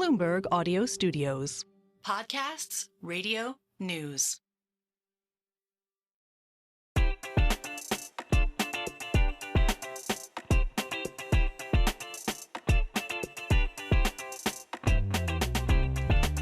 Bloomberg Audio Studios. Podcasts, radio, news.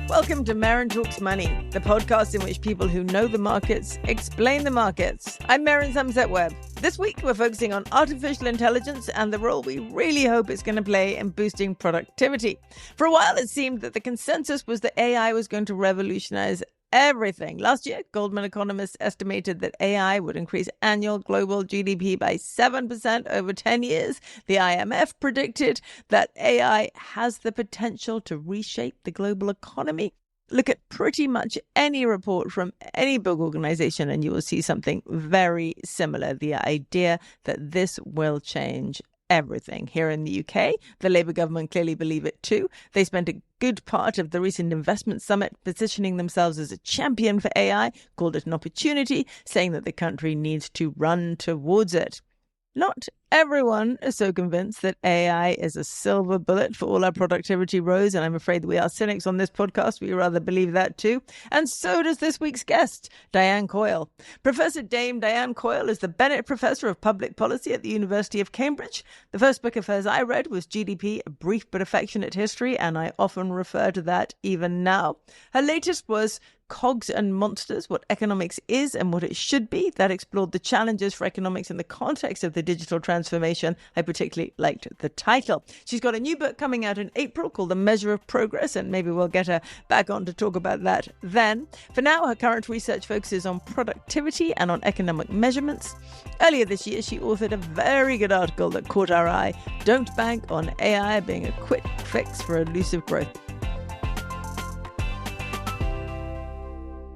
Welcome to Merryn Talks Money, the podcast in which people who know the markets explain the markets. I'm Merryn Somerset Webb. This week, we're focusing on artificial intelligence and the role we really hope it's going to play in boosting productivity. For a while, it seemed that the consensus was that AI was going to revolutionize everything. Last year, Goldman economists estimated that AI would increase annual global GDP by 7% over 10 years. The IMF predicted that AI has the potential to reshape the global economy. Look at pretty much any report from any big organization and you will see something very similar. The idea that this will change everything. Here in the UK, the Labour government clearly believe it too. They spent a good part of the recent investment summit positioning themselves as a champion for AI, called it an opportunity, saying that the country needs to run towards it. Not everyone is so convinced that AI is a silver bullet for all our productivity woes, and I'm afraid that we are cynics on this podcast. We rather believe that too. And so does this week's guest, Diane Coyle. Professor Dame Diane Coyle is the Bennett Professor of Public Policy at the University of Cambridge. The first book of hers I read was GDP, A Brief but Affectionate History, and I often refer to that even now. Her latest was Cogs and Monsters, What Economics Is and What It Should Be. That explored the challenges for economics in the context of the digital transformation. I particularly liked the title. She's got a new book coming out in April called The Measure of Progress, and maybe we'll get her back on to talk about that then. For now, her current research focuses on productivity and on economic measurements. Earlier this year, she authored a very good article that caught our eye, Don't Bank on AI Being a Quick Fix for Elusive Growth.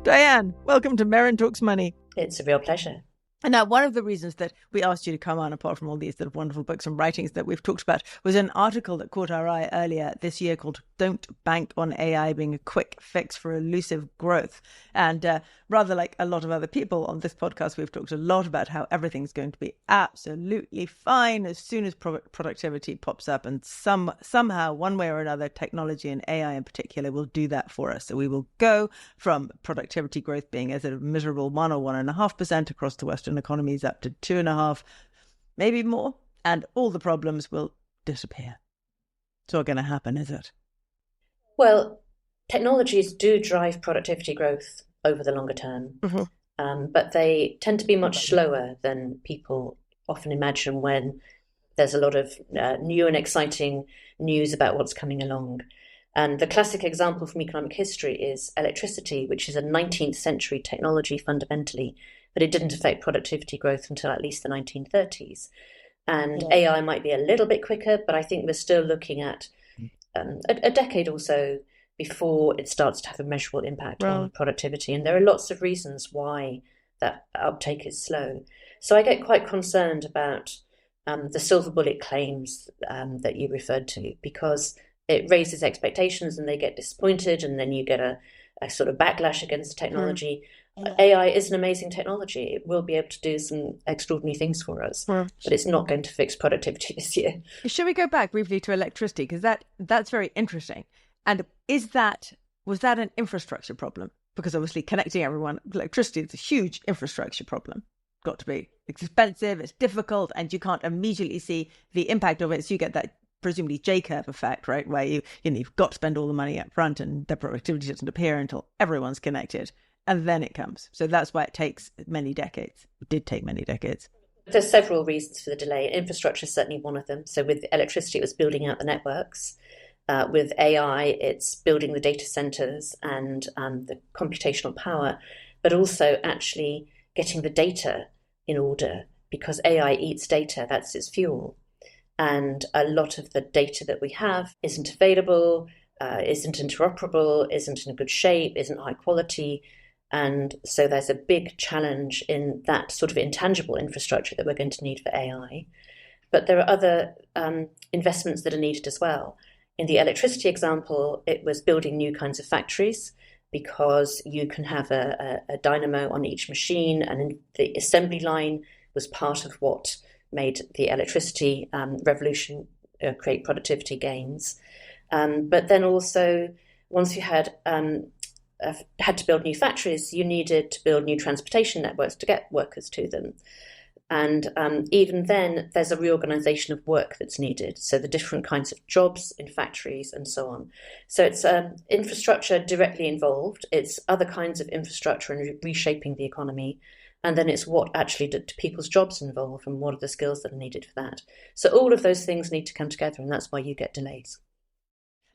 Diane, welcome to Merryn Talks Money. It's a real pleasure. And now, one of the reasons that we asked you to come on, apart from all these sort of wonderful books and writings that we've talked about, was an article that caught our eye earlier this year called Don't Bank on AI Being a Quick Fix for Elusive Growth. And rather like a lot of other people on this podcast, we've talked a lot about how everything's going to be absolutely fine as soon as productivity pops up. And somehow, one way or another, technology and AI in particular will do that for us. So we will go from productivity growth being a sort of miserable 1 or 1.5% across the Western economies up to 2.5%, maybe more, and all the problems will disappear. It's not going to happen, is it? Well, technologies do drive productivity growth over the longer term, but they tend to be much slower than people often imagine when there's a lot of new and exciting news about what's coming along. And the classic example from economic history is electricity, which is a 19th century technology fundamentally, but it didn't affect productivity growth until at least the 1930s. And AI might be a little bit quicker, but I think we're still looking at a decade or so before it starts to have a measurable impact on productivity. And there are lots of reasons why that uptake is slow. So I get quite concerned about the silver bullet claims that you referred to, because it raises expectations and they get disappointed, and then you get a sort of backlash against the technology. AI is an amazing technology. It will be able to do some extraordinary things for us, but it's not going to fix productivity this year. Should we go back briefly to electricity? Because that's very interesting. And was that an infrastructure problem? Because obviously connecting everyone, electricity is a huge infrastructure problem. Got to be. It's expensive, it's difficult, and you can't immediately see the impact of it. So you get that presumably J-curve effect, right? Where you've got to spend all the money up front and the productivity doesn't appear until everyone's connected. And then it comes. So that's why it takes many decades. It did take many decades. There's several reasons for the delay. Infrastructure is certainly one of them. So with electricity, it was building out the networks. With AI, it's building the data centers and the computational power, but also actually getting the data in order, because AI eats data, that's its fuel. And a lot of the data that we have isn't available, isn't interoperable, isn't in good shape, isn't high quality. And so there's a big challenge in that sort of intangible infrastructure that we're going to need for AI. But there are other investments that are needed as well. In the electricity example, it was building new kinds of factories, because you can have a dynamo on each machine, and the assembly line was part of what made the electricity revolution create productivity gains. But then also, once you had to build new factories, you needed to build new transportation networks to get workers to them. And even then, there's a reorganization of work that's needed. So the different kinds of jobs in factories and so on. So it's infrastructure directly involved. It's other kinds of infrastructure and reshaping the economy. And then it's what actually do people's jobs involve and what are the skills that are needed for that. So all of those things need to come together, and that's why you get delays.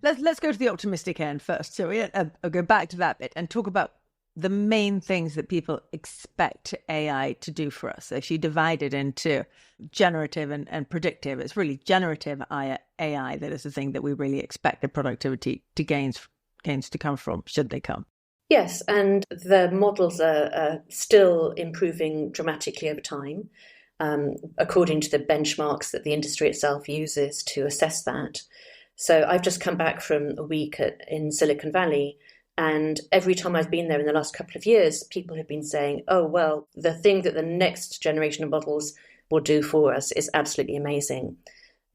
Let's go to the optimistic end first. So I'll go back to that bit and talk about the main things that people expect AI to do for us. If you divide it into generative and predictive, it's really generative AI that is the thing that we really expect the productivity to gains to come from, should they come. Yes, and the models are still improving dramatically over time, according to the benchmarks that the industry itself uses to assess that. So I've just come back from a week in Silicon Valley, and every time I've been there in the last couple of years, people have been saying, oh, well, the thing that the next generation of models will do for us is absolutely amazing.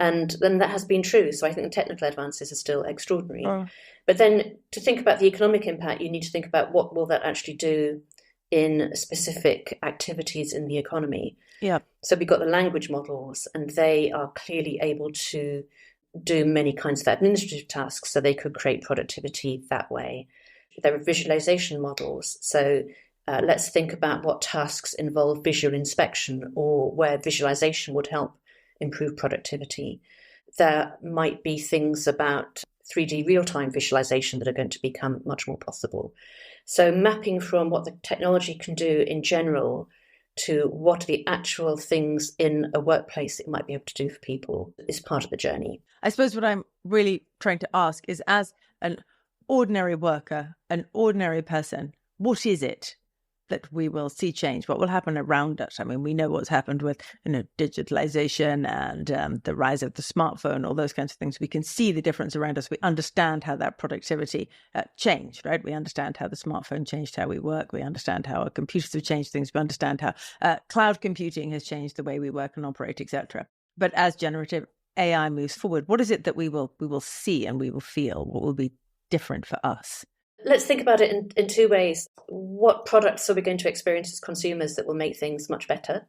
And then that has been true. So I think the technical advances are still extraordinary. Oh. But then to think about the economic impact, you need to think about what will that actually do in specific activities in the economy. Yeah. So we've got the language models, and they are clearly able to do many kinds of administrative tasks, so they could create productivity that way. There are visualization models. So let's think about what tasks involve visual inspection or where visualization would help improve productivity. There might be things about 3D real-time visualization that are going to become much more possible. So mapping from what the technology can do in general to what are the actual things in a workplace it might be able to do for people is part of the journey. I suppose what I'm really trying to ask is, as an ordinary worker, an ordinary person, what is it that we will see change? What will happen around us? I mean, we know what's happened with digitalization and the rise of the smartphone, all those kinds of things. We can see the difference around us. We understand how that productivity changed, right? We understand how the smartphone changed how we work. We understand how our computers have changed things. We understand how cloud computing has changed the way we work and operate, etc. But as generative AI moves forward, what is it that we will see and we will feel? What will be different for us? Let's think about it in two ways. What products are we going to experience as consumers that will make things much better?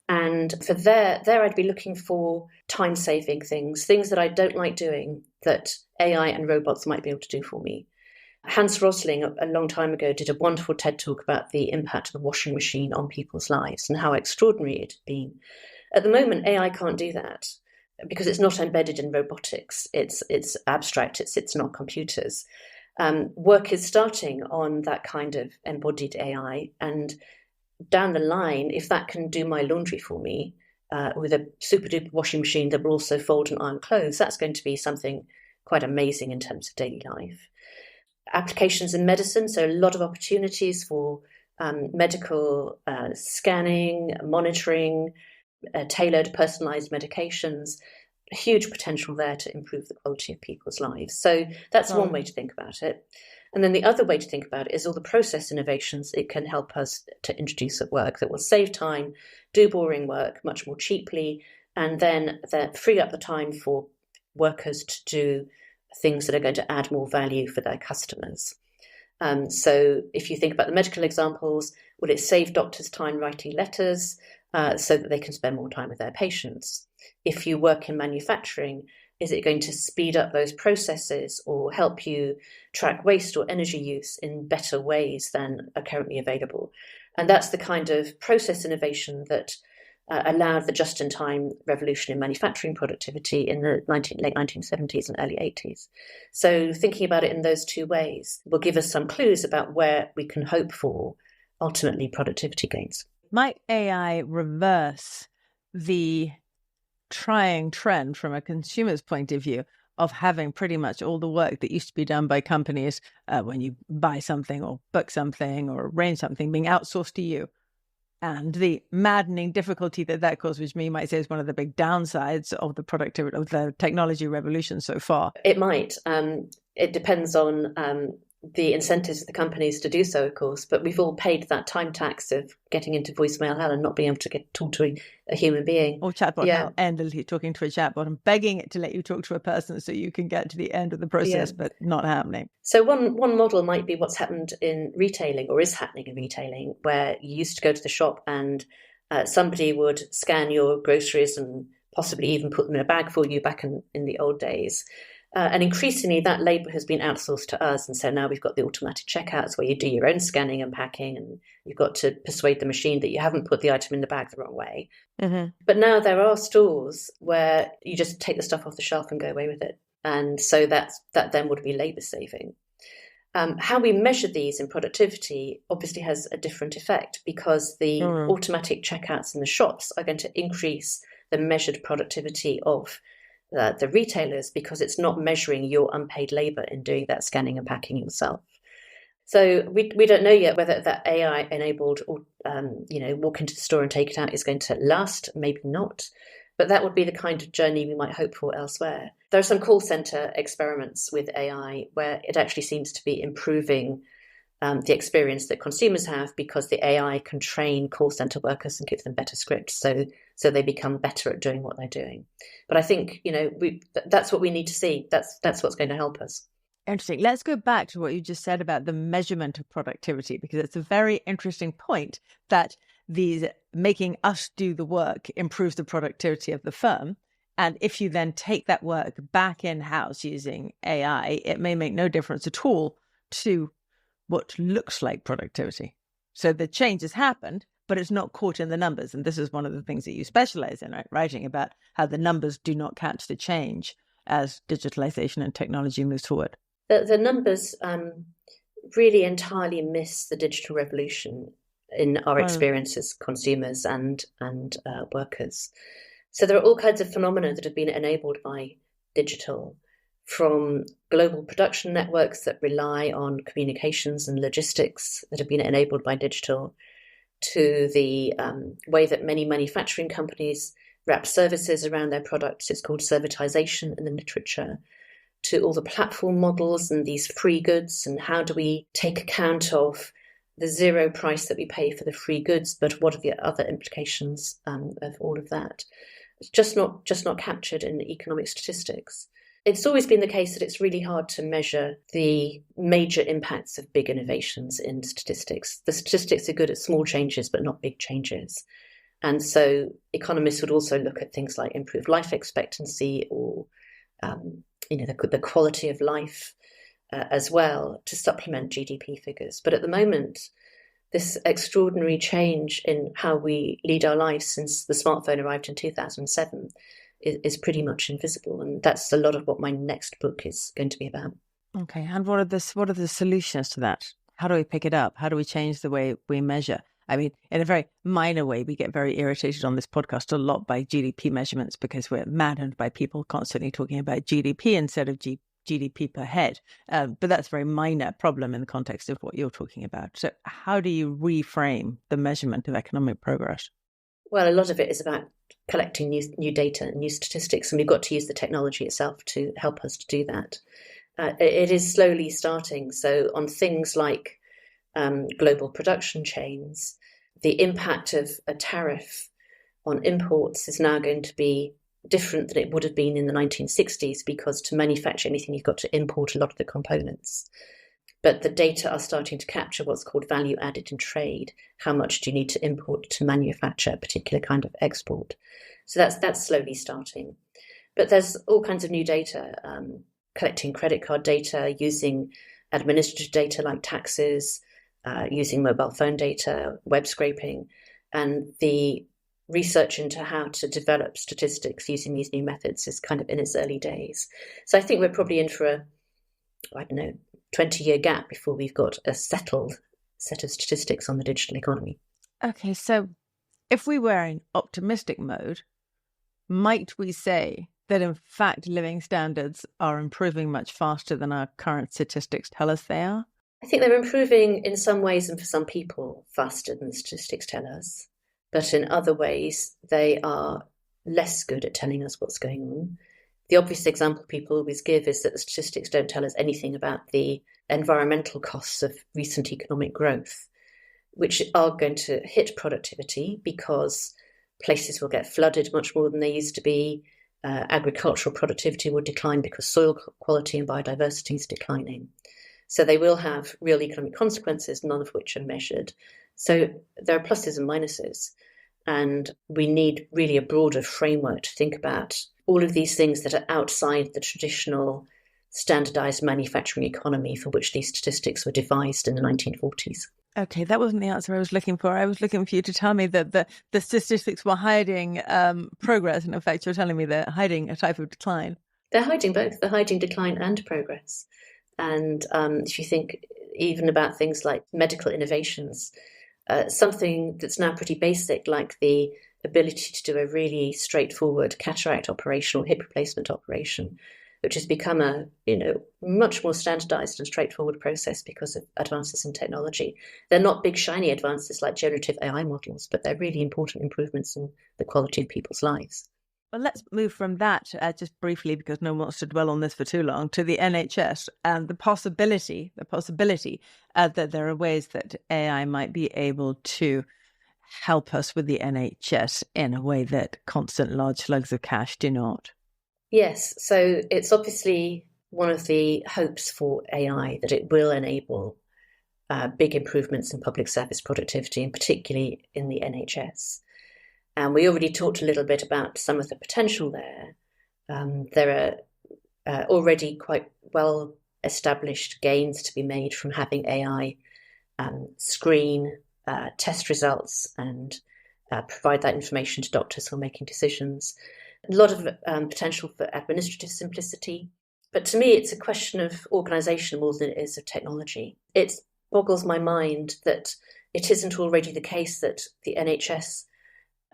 And for there I'd be looking for time-saving things that I don't like doing that AI and robots might be able to do for me. Hans Rosling, a long time ago, did a wonderful TED talk about the impact of the washing machine on people's lives and how extraordinary it had been. At the moment, AI can't do that because it's not embedded in robotics. It's abstract. It's not computers. Work is starting on that kind of embodied AI, and down the line, if that can do my laundry for me with a super duper washing machine that will also fold and iron clothes, that's going to be something quite amazing in terms of daily life. Applications in medicine, so a lot of opportunities for medical scanning, monitoring, tailored, personalized medications. Huge potential there to improve the quality of people's lives. So that's one way to think about it. And then the other way to think about it is all the process innovations it can help us to introduce at work that will save time, do boring work much more cheaply, and then free up the time for workers to do things that are going to add more value for their customers. So if you think about the medical examples, will it save doctors time writing letters so that they can spend more time with their patients? If you work in manufacturing, is it going to speed up those processes or help you track waste or energy use in better ways than are currently available? And that's the kind of process innovation that allowed the just-in-time revolution in manufacturing productivity in the late 1970s and early 80s. So thinking about it in those two ways will give us some clues about where we can hope for ultimately productivity gains. Might AI reverse the trying trend from a consumer's point of view of having pretty much all the work that used to be done by companies when you buy something or book something or arrange something being outsourced to you? And the maddening difficulty that caused, which you might say is one of the big downsides of the productivity of the technology revolution so far. It might. It depends on the incentives of the companies to do so, of course, but we've all paid that time tax of getting into voicemail hell and not being able to talk to a human being. Or chatbot hell, endlessly talking to a chatbot and begging it to let you talk to a person so you can get to the end of the process, but not happening. So one model might be what's happened in retailing, or is happening in retailing, where you used to go to the shop and somebody would scan your groceries and possibly even put them in a bag for you back in the old days. And increasingly, that labour has been outsourced to us. And so now we've got the automatic checkouts where you do your own scanning and packing, and you've got to persuade the machine that you haven't put the item in the bag the wrong way. Mm-hmm. But now there are stores where you just take the stuff off the shelf and go away with it. And so that then would be labour saving. How we measure these in productivity obviously has a different effect, because the automatic checkouts in the shops are going to increase the measured productivity of the retailers, because it's not measuring your unpaid labour in doing that scanning and packing yourself. So we don't know yet whether that AI enabled, or walk into the store and take it out is going to last. Maybe not, but that would be the kind of journey we might hope for elsewhere. There are some call centre experiments with AI where it actually seems to be improving the experience that consumers have, because the AI can train call centre workers and give them better scripts, so they become better at doing what they're doing. But I think that's what we need to see. That's what's going to help us. Interesting. Let's go back to what you just said about the measurement of productivity, because it's a very interesting point that these making us do the work improves the productivity of the firm. And if you then take that work back in-house using AI, it may make no difference at all to what looks like productivity. So the change has happened, but it's not caught in the numbers. And this is one of the things that you specialize in, right? Writing about how the numbers do not catch the change as digitalization and technology moves forward. The numbers really entirely miss the digital revolution in our experience as consumers and workers. So there are all kinds of phenomena that have been enabled by digital, from global production networks that rely on communications and logistics that have been enabled by digital, to the way that many manufacturing companies wrap services around their products. It's called servitization in the literature. To all the platform models and these free goods, and how do we take account of the zero price that we pay for the free goods, but what are the other implications of all of that? It's just not captured in the economic statistics. It's always been the case that it's really hard to measure the major impacts of big innovations in statistics. The statistics are good at small changes, but not big changes. And so economists would also look at things like improved life expectancy, or the quality of life as well, to supplement GDP figures. But at the moment, this extraordinary change in how we lead our lives since the smartphone arrived in 2007 is pretty much invisible. And that's a lot of what my next book is going to be about. Okay. And what are the solutions to that? How do we pick it up? How do we change the way we measure? I mean, in a very minor way, we get very irritated on this podcast a lot by GDP measurements, because we're maddened by people constantly talking about GDP instead of GDP per head. But that's a very minor problem in the context of what you're talking about. So how do you reframe the measurement of economic progress? Well, a lot of it is about collecting new data and new statistics, and we've got to use the technology itself to help us to do that. It is slowly starting. So on things like global production chains, the impact of a tariff on imports is now going to be different than it would have been in the 1960s, because to manufacture anything, you've got to import a lot of the components. But the data are starting to capture what's called value added in trade. How much do you need to import to manufacture a particular kind of export? So that's slowly starting. But there's all kinds of new data, collecting credit card data, using administrative data like taxes, using mobile phone data, web scraping, and the research into how to develop statistics using these new methods is kind of in its early days. So I think we're probably in for a 20-year gap before we've got a settled set of statistics on the digital economy. Okay, so if we were in optimistic mode, might we say that in fact living standards are improving much faster than our current statistics tell us they are? I think they're improving in some ways, and for some people faster than the statistics tell us. But in other ways, they are less good at telling us what's going on. The obvious example people always give is that the statistics don't tell us anything about the environmental costs of recent economic growth, which are going to hit productivity because places will get flooded much more than they used to be. Agricultural productivity will decline because soil quality and biodiversity is declining. So they will have real economic consequences, none of which are measured. So there are pluses and minuses. And we need really a broader framework to think about all of these things that are outside the traditional standardized manufacturing economy for which these statistics were devised in the 1940s. Okay, that wasn't the answer I was looking for. I was looking for you to tell me that the statistics were hiding progress. And in fact, you're telling me they're hiding a type of decline. They're hiding both. They're hiding decline and progress. And if you think even about things like medical innovations, something that's now pretty basic, like the ability to do a really straightforward cataract operation or hip replacement operation, which has become a much more standardized and straightforward process because of advances in technology. They're not big shiny advances like generative AI models, but they're really important improvements in the quality of people's lives. Well, let's move from that just briefly, because no one wants to dwell on this for too long, to the NHS and the possibility that there are ways that AI might be able to help us with the NHS in a way that constant large slugs of cash do not. Yes, so it's obviously one of the hopes for AI that it will enable big improvements in public service productivity, and particularly in the NHS. And we already talked a little bit about some of the potential there. There are already quite well established gains to be made from having AI screen test results and provide that information to doctors who are making decisions. A lot of potential for administrative simplicity. But to me, it's a question of organisation more than it is of technology. It boggles my mind that it isn't already the case that the NHS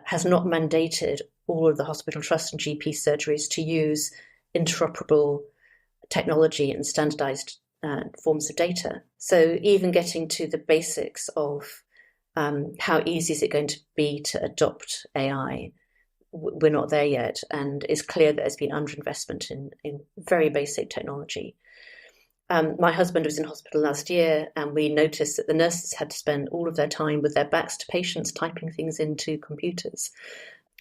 has not mandated all of the hospital trusts and GP surgeries to use interoperable technology and standardised forms of data. So even getting to the basics of how easy is it going to be to adopt AI, we're not there yet. And it's clear that there's been underinvestment in very basic technology. My husband was in hospital last year, and we noticed that the nurses had to spend all of their time with their backs to patients, typing things into computers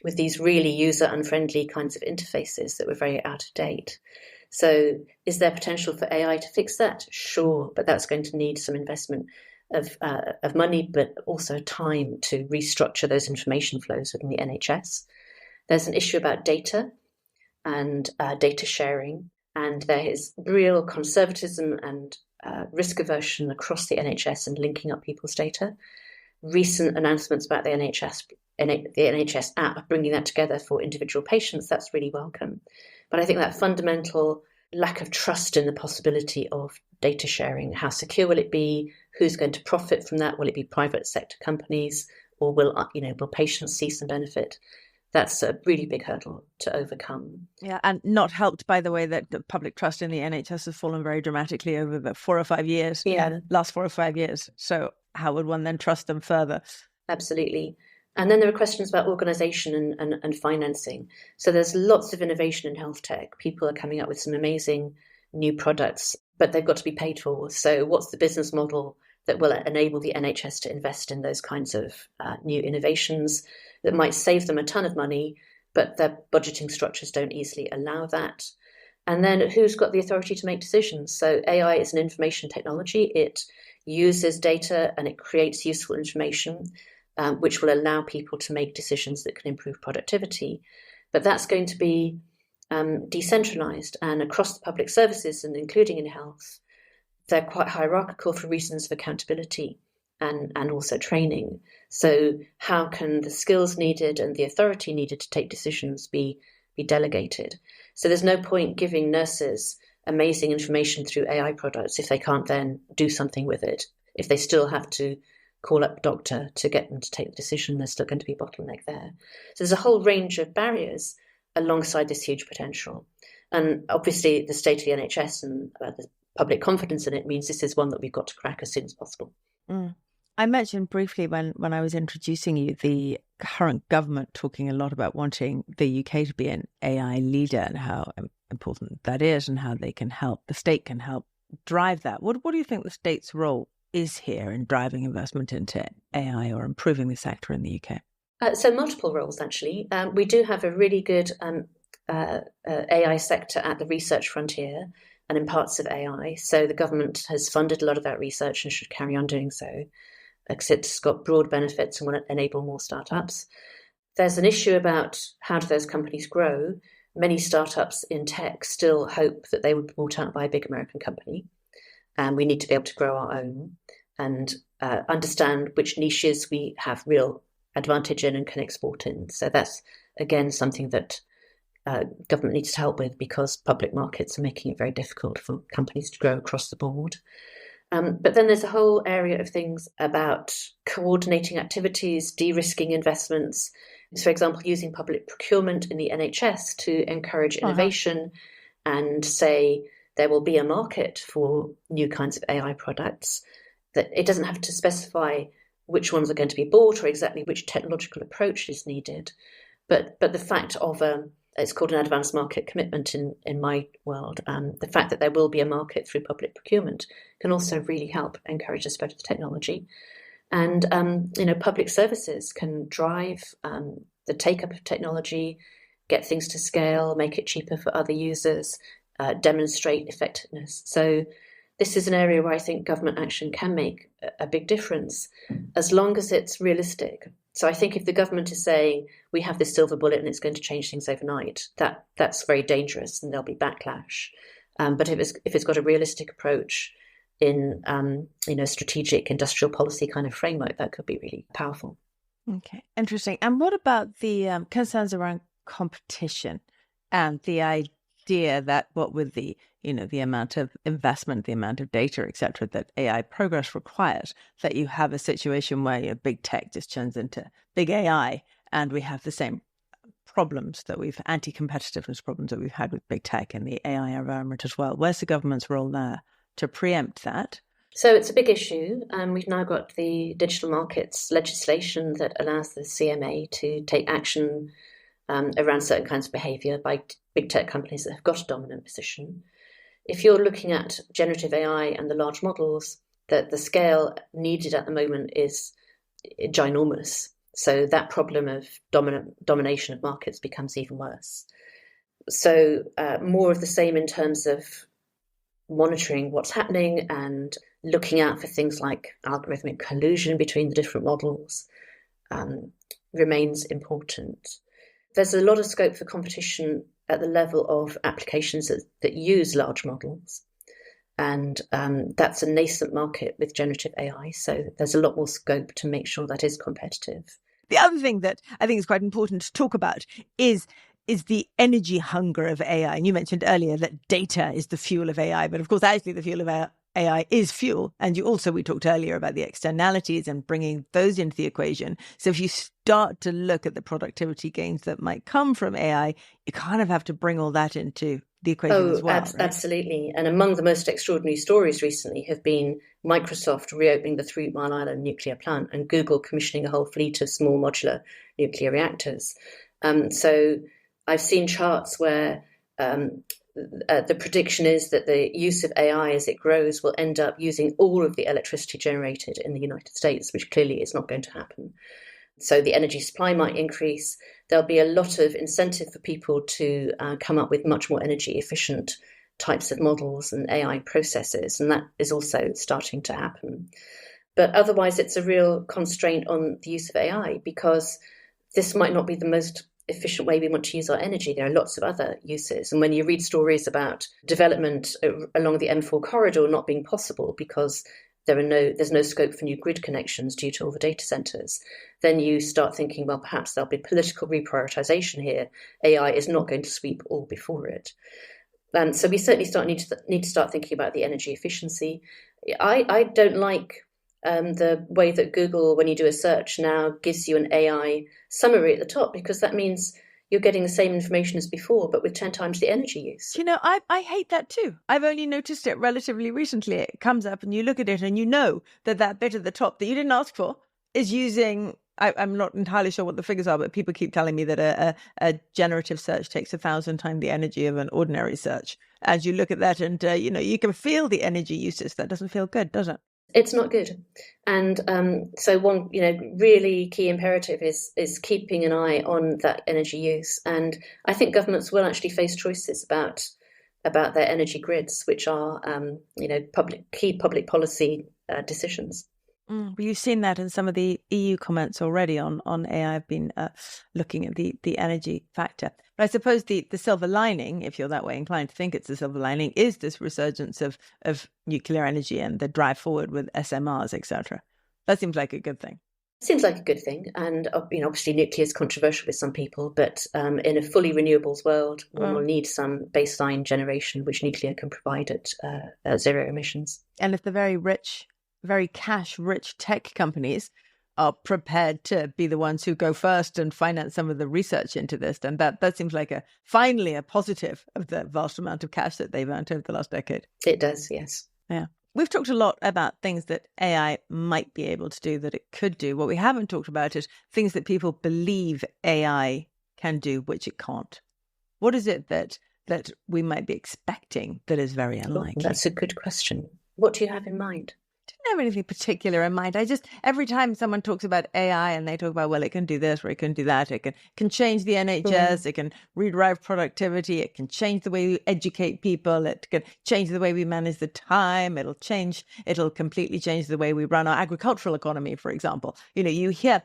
with these really user-unfriendly kinds of interfaces that were very out of date. So is there potential for AI to fix that? Sure, but that's going to need some investment of money, but also time to restructure those information flows within the NHS. There's an issue about data and data sharing. And there is real conservatism and risk aversion across the NHS and linking up people's data. Recent announcements about the NHS app, bringing that together for individual patients, that's really welcome. But I think that fundamental lack of trust in the possibility of data sharing, how secure will it be? Who's going to profit from that? Will it be private sector companies, or will patients see some benefit? That's a really big hurdle to overcome. Yeah, and not helped by the way that the public trust in the NHS has fallen very dramatically over the 4 or 5 years. Yeah. Last 4 or 5 years. So how would one then trust them further? Absolutely. And then there are questions about organisation and financing. So there's lots of innovation in health tech. People are coming up with some amazing new products, but they've got to be paid for. So what's the business model that will enable the NHS to invest in those kinds of new innovations that might save them a ton of money, but their budgeting structures don't easily allow that? And then who's got the authority to make decisions? So AI is an information technology. It uses data and it creates useful information, which will allow people to make decisions that can improve productivity. But that's going to be decentralized, and across the public services, and including in health, they're quite hierarchical for reasons of accountability and also training. So how can the skills needed and the authority needed to take decisions be delegated? So there's no point giving nurses amazing information through AI products if they can't then do something with it. If they still have to call up a doctor to get them to take the decision, there's still going to be a bottleneck there. So there's a whole range of barriers alongside this huge potential. And obviously the state of the NHS and the public confidence in it means this is one that we've got to crack as soon as possible. Mm. I mentioned briefly when I was introducing you the current government talking a lot about wanting the UK to be an AI leader and how important that is and how they can help, the state can help drive that. What do you think the state's role is here in driving investment into AI or improving the sector in the UK? So multiple roles, actually. We do have a really good AI sector at the research frontier and in parts of AI. So the government has funded a lot of that research and should carry on doing so, because it's got broad benefits and want to enable more startups. There's an issue about how do those companies grow. Many startups in tech still hope that they would be bought out by a big American company. And we need to be able to grow our own and understand which niches we have real advantage in and can export in. So that's, again, something that government needs to help with, because public markets are making it very difficult for companies to grow across the board. But then there's a whole area of things about coordinating activities, de-risking investments. So, for example, using public procurement in the NHS to encourage innovation and say there will be a market for new kinds of AI products, that it doesn't have to specify which ones are going to be bought or exactly which technological approach is needed. But the fact of it's called an advanced market commitment in my world. The fact that there will be a market through public procurement can also really help encourage the spread of the technology. And, public services can drive the take-up of technology, get things to scale, make it cheaper for other users, demonstrate effectiveness. So this is an area where I think government action can make a big difference, as long as it's realistic. So I think if the government is saying we have this silver bullet and it's going to change things overnight, that's very dangerous and there'll be backlash. But if it's got a realistic approach in strategic industrial policy kind of framework, that could be really powerful. Okay, interesting. And what about the concerns around competition and the idea that what with the amount of investment, the amount of data, etc., that AI progress requires, that you have a situation where big tech just turns into big AI, and we have the same problems that anti-competitiveness problems that we've had with big tech in the AI environment as well. Where's the government's role there to preempt that? So it's a big issue. We've now got the digital markets legislation that allows the CMA to take action around certain kinds of behaviour by big tech companies that have got a dominant position. If you're looking at generative AI and the large models, that the scale needed at the moment is ginormous. So that problem of domination of markets becomes even worse. So more of the same in terms of monitoring what's happening and looking out for things like algorithmic collusion between the different models remains important. There's a lot of scope for competition at the level of applications that use large models. And that's a nascent market with generative AI. So there's a lot more scope to make sure that is competitive. The other thing that I think is quite important to talk about is the energy hunger of AI. And you mentioned earlier that data is the fuel of AI. But of course, actually, the fuel of AI is fuel. And we talked earlier about the externalities and bringing those into the equation. So if you start to look at the productivity gains that might come from AI, you kind of have to bring all that into the equation as well. Right? Absolutely. And among the most extraordinary stories recently have been Microsoft reopening the 3 Mile Island nuclear plant and Google commissioning a whole fleet of small modular nuclear reactors. So I've seen charts where the prediction is that the use of AI as it grows will end up using all of the electricity generated in the United States, which clearly is not going to happen. So the energy supply might increase. There'll be a lot of incentive for people to come up with much more energy efficient types of models and AI processes, and that is also starting to happen. But otherwise, it's a real constraint on the use of AI, because this might not be the most efficient way we want to use our energy. There are lots of other uses. And when you read stories about development along the M4 corridor not being possible because there's no scope for new grid connections due to all the data centers, then you start thinking, well, perhaps there'll be political reprioritization here. AI is not going to sweep all before it. And so we certainly need to start thinking about the energy efficiency. I don't like the way that Google, when you do a search now, gives you an AI summary at the top, because that means you're getting the same information as before, but with 10 times the energy use. You know, I hate that too. I've only noticed it relatively recently. It comes up and you look at it and you know that bit at the top that you didn't ask for is using, I'm not entirely sure what the figures are, but people keep telling me that a generative search takes 1,000 times the energy of an ordinary search. As you look at that and, you can feel the energy usage. That doesn't feel good, does it? It's not good. And so one, really key imperative is keeping an eye on that energy use. And I think governments will actually face choices about their energy grids, which are, key public policy decisions. You've seen that in some of the EU comments already on AI. I've been looking at the energy factor. But I suppose the silver lining, if you're that way inclined to think it's the silver lining, is this resurgence of nuclear energy and the drive forward with SMRs, etc. That seems like a good thing. Seems like a good thing. And obviously nuclear is controversial with some people, but in a fully renewables world, one will need some baseline generation, which nuclear can provide at zero emissions. And if the very rich, very cash-rich tech companies are prepared to be the ones who go first and finance some of the research into this, then that seems like finally a positive of the vast amount of cash that they've earned over the last decade. It does, yes. Yeah. We've talked a lot about things that AI might be able to do, that it could do. What we haven't talked about is things that people believe AI can do, which it can't. What is it that we might be expecting that is very unlikely? That's a good question. What do you have in mind? I don't have anything particular in mind. Every time someone talks about AI and they talk about, well, it can do this or it can do that, it can change the NHS, it can redrive productivity, it can change the way we educate people, it can change the way we manage the time, it'll completely change the way we run our agricultural economy, for example. You hear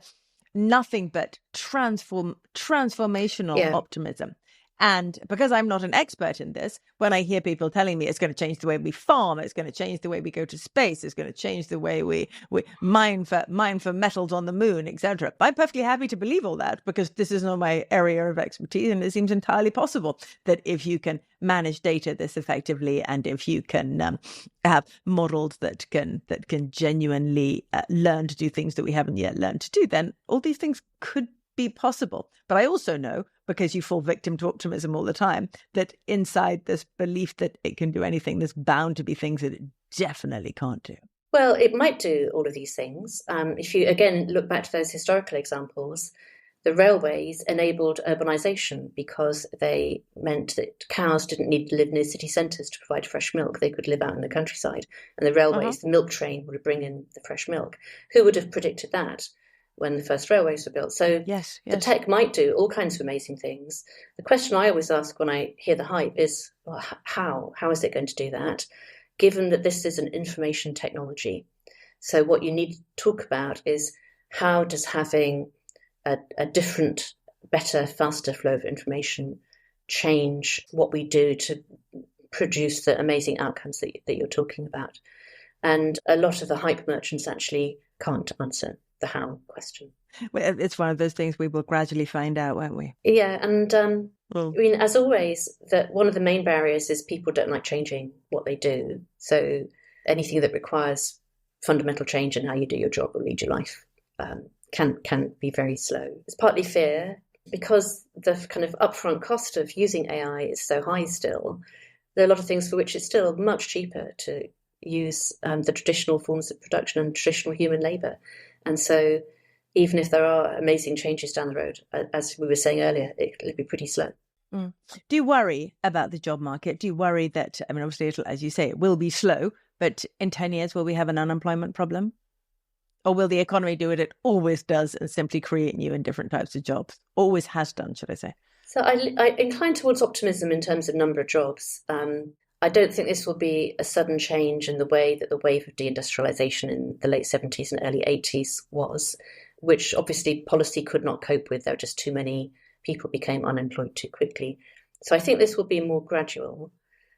nothing but transformational optimism. And because I'm not an expert in this, when I hear people telling me it's going to change the way we farm, it's going to change the way we go to space, it's going to change the way we mine for metals on the moon, etc., I'm perfectly happy to believe all that because this is not my area of expertise, and it seems entirely possible that if you can manage data this effectively and if you can have models that can genuinely learn to do things that we haven't yet learned to do, then all these things could be possible. But I also know, because you fall victim to optimism all the time, that inside this belief that it can do anything, there's bound to be things that it definitely can't do. Well, it might do all of these things. If you, again, look back to those historical examples, the railways enabled urbanisation because they meant that cows didn't need to live near city centres to provide fresh milk. They could live out in the countryside. And the railways, the milk train, would bring in the fresh milk. Who would have predicted that when the first railways were built? So yes. The tech might do all kinds of amazing things. The question I always ask when I hear the hype is, well, how is it going to do that, given that this is an information technology? So what you need to talk about is, how does having a different, better, faster flow of information change what we do to produce the amazing outcomes that you're talking about? And a lot of the hype merchants actually can't answer the how question. Well, it's one of those things we will gradually find out, won't we? Yeah, and as always, that one of the main barriers is people don't like changing what they do. So anything that requires fundamental change in how you do your job or lead your life can be very slow. It's partly fear, because the kind of upfront cost of using AI is so high still. There are a lot of things for which it's still much cheaper to use the traditional forms of production and traditional human labour. And so even if there are amazing changes down the road, as we were saying earlier, it'll be pretty slow. Do you worry about the job market? Do you worry that, obviously, as you say, it will be slow, but in 10 years, will we have an unemployment problem? Or will the economy do what it always does and simply create new and different types of jobs? Always has done, should I say? So I incline towards optimism in terms of number of jobs. I don't think this will be a sudden change in the way that the wave of deindustrialization in the late 70s and early 80s was, which obviously policy could not cope with. There were just too many people became unemployed too quickly. So I think this will be more gradual,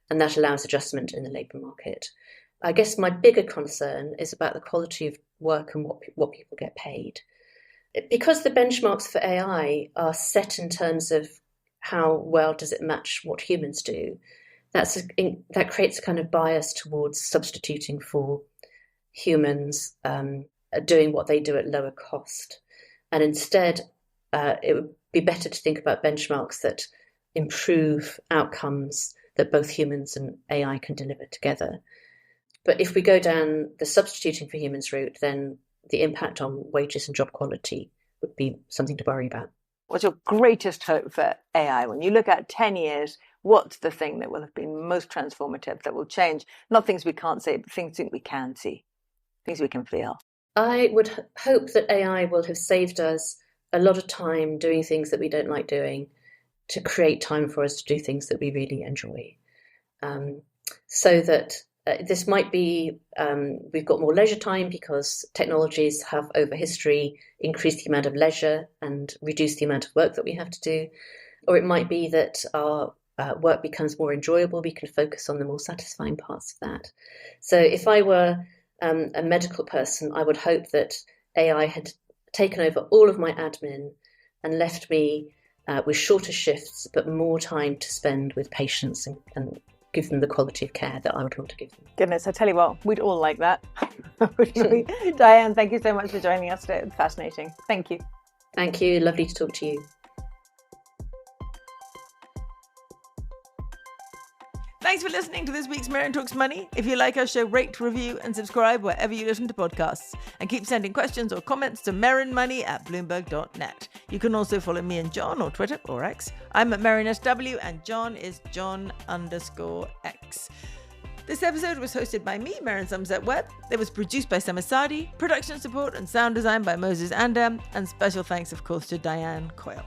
and that allows adjustment in the labour market. I guess my bigger concern is about the quality of work and what people get paid. Because the benchmarks for AI are set in terms of how well does it match what humans do, that creates a kind of bias towards substituting for humans doing what they do at lower cost. And instead, it would be better to think about benchmarks that improve outcomes that both humans and AI can deliver together. But if we go down the substituting for humans route, then the impact on wages and job quality would be something to worry about. What's your greatest hope for AI? When you look at 10 years, what's the thing that will have been most transformative, that will change? Not things we can't say, but things we can see, things we can feel. I would hope that AI will have saved us a lot of time doing things that we don't like doing to create time for us to do things that we really enjoy. So that this might be, we've got more leisure time because technologies have over history increased the amount of leisure and reduced the amount of work that we have to do. Or it might be that our work becomes more enjoyable. We can focus on the more satisfying parts of that. So if I were a medical person, I would hope that AI had taken over all of my admin and left me with shorter shifts, but more time to spend with patients and give them the quality of care that I would want to give them. Goodness, I tell you what, we'd all like that. Diane, thank you so much for joining us today. It's fascinating. Thank you. Thank you. Lovely to talk to you. Thanks for listening to this week's Merryn Talks Money. If you like our show, rate, review and subscribe wherever you listen to podcasts. And keep sending questions or comments to merrynmoney@bloomberg.net. You can also follow me and John on Twitter or X. I'm at MerrynSW and John is John_X. This episode was hosted by me, Merryn Somerset Webb. It was produced by Summer Sadi, production support and sound design by Moses Andam, and special thanks, of course, to Diane Coyle.